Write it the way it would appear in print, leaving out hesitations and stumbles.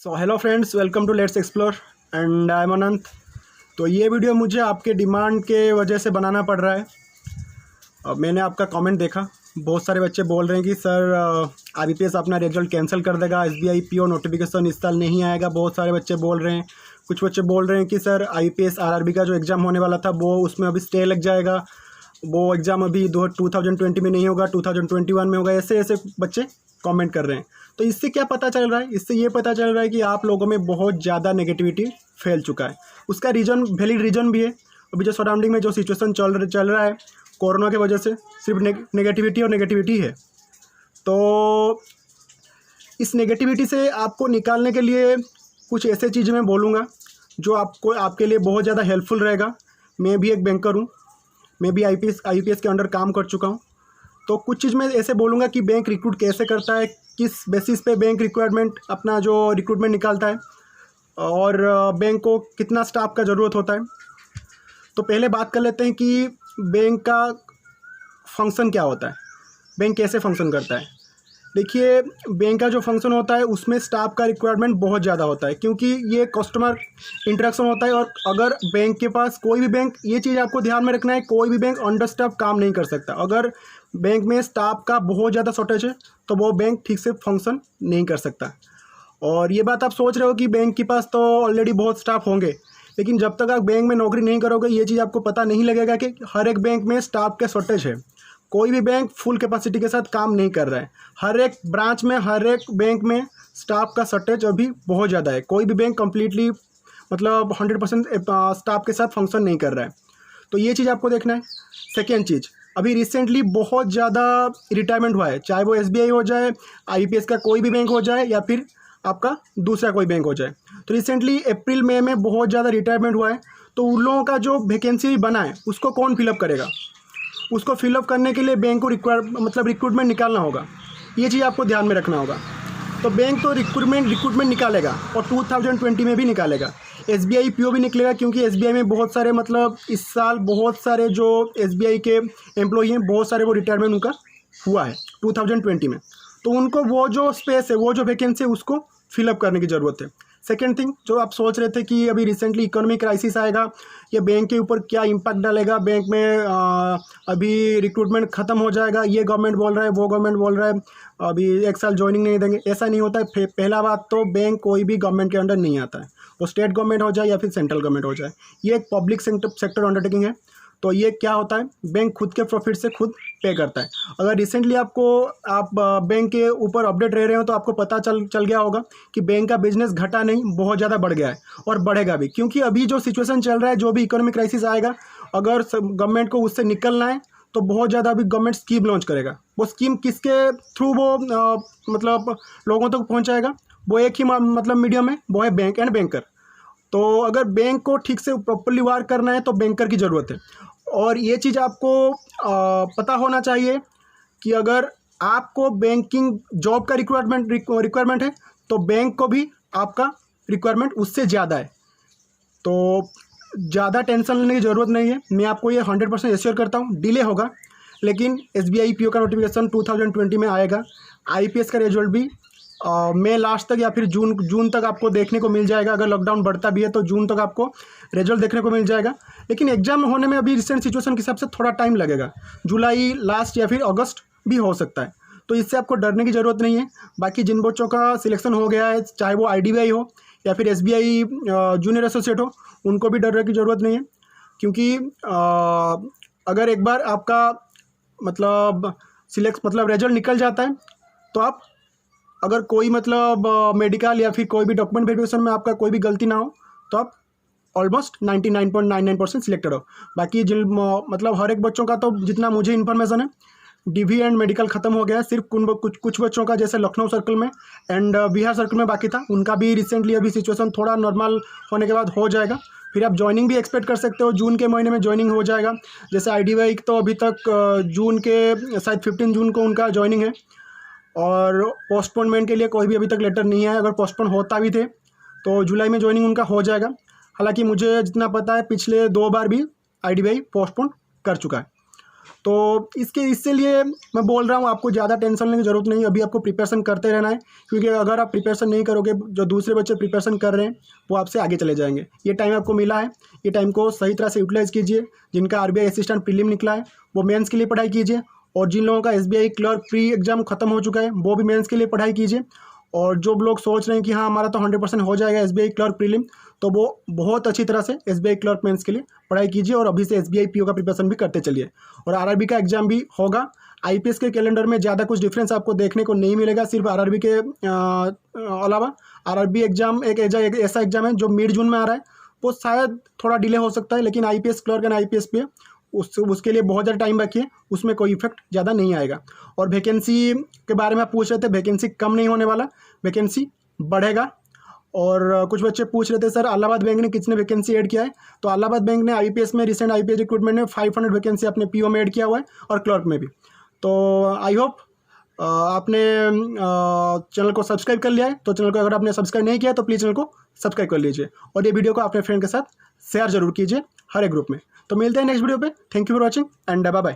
So hello friends, welcome to let's explore and I am Anant. तो ये video मुझे आपके डिमांड के वजह से बनाना पड़ रहा है। मैंने आपका कमेंट देखा, बहुत सारे बच्चे बोल रहे हैं कि सर IBPS अपना रिजल्ट कैंसिल कर देगा, SBI PO नोटिफिकेशन इस साल नहीं आएगा। बहुत सारे बच्चे बोल रहे हैं, कुछ बच्चे बोल रहे हैं कि सर IBPS RRB का जो एग्ज़ाम होने वाला था वो उसमें अभी स्टे लग जाएगा, वो एग्ज़ाम अभी 2020 में नहीं होगा, 2021 में होगा। ऐसे ऐसे बच्चे कमेंट कर रहे हैं। तो इससे क्या पता चल रहा है? इससे ये पता चल रहा है कि आप लोगों में बहुत ज़्यादा नेगेटिविटी फैल चुका है। उसका रीज़न वैलिड रीज़न भी है। अभी जो सराउंडिंग में जो सिचुएशन चल रहा है कोरोना की वजह से, सिर्फ नेगेटिविटी और नेगेटिविटी है। तो इस नेगेटिविटी से आपको निकालने के लिए कुछ ऐसे चीज़ें मैं बोलूँगा जो आपके लिए बहुत ज़्यादा हेल्पफुल रहेगा। मैं भी एक बैंकर हूँ, मैं भी IPS के अंडर काम कर चुका हूँ। तो कुछ चीज़ मैं ऐसे बोलूँगा कि बैंक रिक्रूट कैसे करता है, किस बेसिस पे बैंक रिक्वायरमेंट अपना जो रिक्रूटमेंट निकालता है, और बैंक को कितना स्टाफ का ज़रूरत होता है। तो पहले बात कर लेते हैं कि बैंक का फंक्शन क्या होता है, बैंक कैसे फंक्शन करता है। देखिए, बैंक का जो फंक्शन होता है उसमें स्टाफ का रिक्वायरमेंट बहुत ज़्यादा होता है, क्योंकि ये कस्टमर इंटरेक्शन होता है। और अगर बैंक के पास कोई भी बैंक, ये चीज़ आपको ध्यान में रखना है, कोई भी बैंक अंडर स्टाफ काम नहीं कर सकता। अगर बैंक में स्टाफ का बहुत ज़्यादा शॉर्टेज है तो वो बैंक ठीक से फंक्शन नहीं कर सकता। और ये बात आप सोच रहे हो कि बैंक के पास तो ऑलरेडी बहुत स्टाफ होंगे, लेकिन जब तक आप बैंक में नौकरी नहीं करोगे ये चीज़ आपको पता नहीं लगेगा कि हर एक बैंक में स्टाफ का शॉर्टेज है। कोई भी बैंक फुल कैपेसिटी के साथ काम नहीं कर रहा है। हर एक ब्रांच में, हर एक बैंक में स्टाफ का शॉर्टेज अभी बहुत ज़्यादा है। कोई भी बैंक कम्प्लीटली मतलब 100% स्टाफ के साथ फंक्शन नहीं कर रहा है। तो ये चीज़ आपको देखना है। सेकेंड चीज़, अभी रिसेंटली बहुत ज़्यादा रिटायरमेंट हुआ है, चाहे वो SBI हो जाए, IPS का कोई भी बैंक हो जाए, या फिर आपका दूसरा कोई बैंक हो जाए। तो रिसेंटली अप्रैल मई में बहुत ज़्यादा रिटायरमेंट हुआ है। तो उन लोगों का जो वैकेंसी बना है उसको कौन फिलअप करेगा? उसको फिलअप करने के लिए बैंक को रिक्रूटमेंट निकालना होगा। ये चीज़ आपको ध्यान में रखना होगा। तो बैंक तो रिक्रूटमेंट निकालेगा, और 2020 में भी निकालेगा। SBI PO भी निकलेगा, क्योंकि SBI में बहुत सारे इस साल बहुत सारे जो SBI के एम्प्लॉई हैं, बहुत सारे वो रिटायरमेंट उनका हुआ है 2020 में। तो उनको वो जो स्पेस है, वो जो वैकेंसी है, उसको फिलअप करने की ज़रूरत है। सेकेंड थिंग, जो आप सोच रहे थे कि अभी रिसेंटली इकोनॉमिक क्राइसिस आएगा, ये बैंक के ऊपर क्या इम्पैक्ट डालेगा, बैंक में अभी रिक्रूटमेंट ख़त्म हो जाएगा, ये गवर्नमेंट बोल रहा है, वो गवर्नमेंट बोल रहा है, अभी 1 साल ज्वाइनिंग नहीं देंगे। ऐसा नहीं होता है। पहला बात तो बैंक कोई भी गवर्नमेंट के अंडर नहीं आता है, वो स्टेट गवर्नमेंट हो जाए या फिर सेंट्रल गवर्नमेंट हो जाए। ये एक पब्लिक सेक्टर अंडरटेकिंग है। तो ये क्या होता है, बैंक खुद के प्रॉफिट से खुद पे करता है। अगर रिसेंटली आप बैंक के ऊपर अपडेट रह रहे हो तो आपको पता चल गया होगा कि बैंक का बिजनेस घटा नहीं, बहुत ज़्यादा बढ़ गया है और बढ़ेगा भी। क्योंकि अभी जो सिचुएशन चल रहा है, जो भी इकोनॉमिक क्राइसिस आएगा, अगर गवर्नमेंट को उससे निकलना है तो बहुत ज़्यादा अभी गवर्नमेंट स्कीम लॉन्च करेगा। वो स्कीम किसके थ्रू वो लोगों तक पहुँचाएगा? वो एक ही मीडियम है, वो है बैंक एंड बैंकर। तो अगर बैंक को ठीक से प्रॉपरली वर्क करना है तो बैंकर की ज़रूरत है। और ये चीज़ आपको पता होना चाहिए कि अगर आपको बैंकिंग जॉब का रिक्वायरमेंट है तो बैंक को भी आपका रिक्वायरमेंट उससे ज़्यादा है। तो ज़्यादा टेंशन लेने की ज़रूरत नहीं है। मैं आपको ये 100% एश्योर करता हूँ, डिले होगा, लेकिन SBI PO का नोटिफिकेशन 2020 में आएगा। IPS का रिजल्ट भी मई लास्ट तक या फिर जून तक आपको देखने को मिल जाएगा। अगर लॉकडाउन बढ़ता भी है तो जून तक आपको रिजल्ट देखने को मिल जाएगा। लेकिन एग्जाम होने में अभी रिसेंट सिचुएशन के हिसाब से थोड़ा टाइम लगेगा, जुलाई लास्ट या फिर अगस्त भी हो सकता है। तो इससे आपको डरने की ज़रूरत नहीं है। बाकी जिन बच्चों का सिलेक्शन हो गया है, चाहे वो IDBI हो या फिर SBI जूनियर एसोसिएट हो, उनको भी डरने की ज़रूरत नहीं है। क्योंकि अगर एक बार आपका रिजल्ट निकल जाता है तो आप, अगर कोई मेडिकल या फिर कोई भी डॉक्यूमेंट वेरिफिकेशन में आपका कोई भी गलती ना हो तो आप ऑलमोस्ट 99.99% सिलेक्टेड हो। बाकी जिन हर एक बच्चों का, तो जितना मुझे इन्फॉर्मेशन है, DV एंड मेडिकल ख़त्म हो गया है। सिर्फ कुछ बच्चों का, जैसे लखनऊ सर्कल में एंड बिहार सर्कल में बाकी था, उनका भी रिसेंटली अभी सिचुएशन थोड़ा नॉर्मल होने के बाद हो जाएगा। फिर आप ज्वाइनिंग भी एक्सपेक्ट कर सकते हो, जून के महीने में ज्वाइनिंग हो जाएगा। जैसे IDBI तो अभी तक जून के शायद 15 जून को उनका ज्वाइनिंग है, और पोस्टपोनमेंट के लिए कोई भी अभी तक लेटर नहीं है। अगर पोस्टपोन होता भी थे तो जुलाई में ज्वाइनिंग उनका हो जाएगा। हालांकि मुझे जितना पता है, पिछले 2 बार भी IDBI पोस्टपोन कर चुका है। तो इसके लिए मैं बोल रहा हूँ, आपको ज़्यादा टेंशन लेने की ज़रूरत नहीं है। अभी आपको प्रिपरेशन करते रहना है, क्योंकि अगर आप प्रिपरेशन नहीं करोगे, जो दूसरे बच्चे प्रिपरेशन कर रहे हैं वो आपसे आगे चले जाएंगे। ये टाइम आपको मिला है, ये टाइम को सही तरह से यूटिलाइज़ कीजिए। जिनका आरबीआई असिस्टेंट प्रीलिम निकला है वो मेंस के लिए पढ़ाई कीजिए, और जिन लोगों का एसबीआई क्लर्क प्री एग्जाम खत्म हो चुका है वो भी मेंस के लिए पढ़ाई कीजिए। और जो लोग सोच रहे हैं कि हाँ हमारा तो 100% हो जाएगा एसबीआई क्लर्क प्रीलिम, तो वो बहुत अच्छी तरह से एसबीआई क्लर्क मेंस के लिए पढ़ाई कीजिए, और अभी से एसबीआई पीओ का प्रिपरेशन भी करते चलिए। और आरआरबी का एग्जाम भी होगा। आईपीएस के कैलेंडर में ज़्यादा कुछ डिफरेंस आपको देखने को नहीं मिलेगा, सिर्फ आरआरबी के अलावा आरआरबी एग्जाम एक ऐसा एग्जाम है जो मिड जून में आ रहा है, वो शायद थोड़ा डिले हो सकता है, लेकिन आईपीएस क्लर्क एंड आईपीएस पे उसके लिए बहुत ज़्यादा टाइम रखिए, उसमें कोई इफेक्ट ज़्यादा नहीं आएगा। और वैकेंसी के बारे में आप पूछ रहे थे, वैकेंसी कम नहीं होने वाला, वैकेंसी बढ़ेगा। और कुछ बच्चे पूछ रहे थे सर इलाहाबाद बैंक ने कितने वैकेंसी ऐड किया है, तो इलाहाबाद बैंक ने आईपीएस में रिसेंट आईपीएस रिक्रूटमेंट में 500 वैकेंसी अपने पीओ में ऐड किया हुआ है, और क्लर्क में भी। तो आई होप आपने चैनल को सब्सक्राइब कर लिया है। तो चैनल को अगर आपने सब्सक्राइब नहीं किया तो प्लीज़ चैनल को सब्सक्राइब कर लीजिए, और ये वीडियो को अपने फ्रेंड के साथ शेयर जरूर कीजिए हर एक ग्रुप में। तो मिलते हैं नेक्स्ट वीडियो पे। Thank you for watching and bye bye.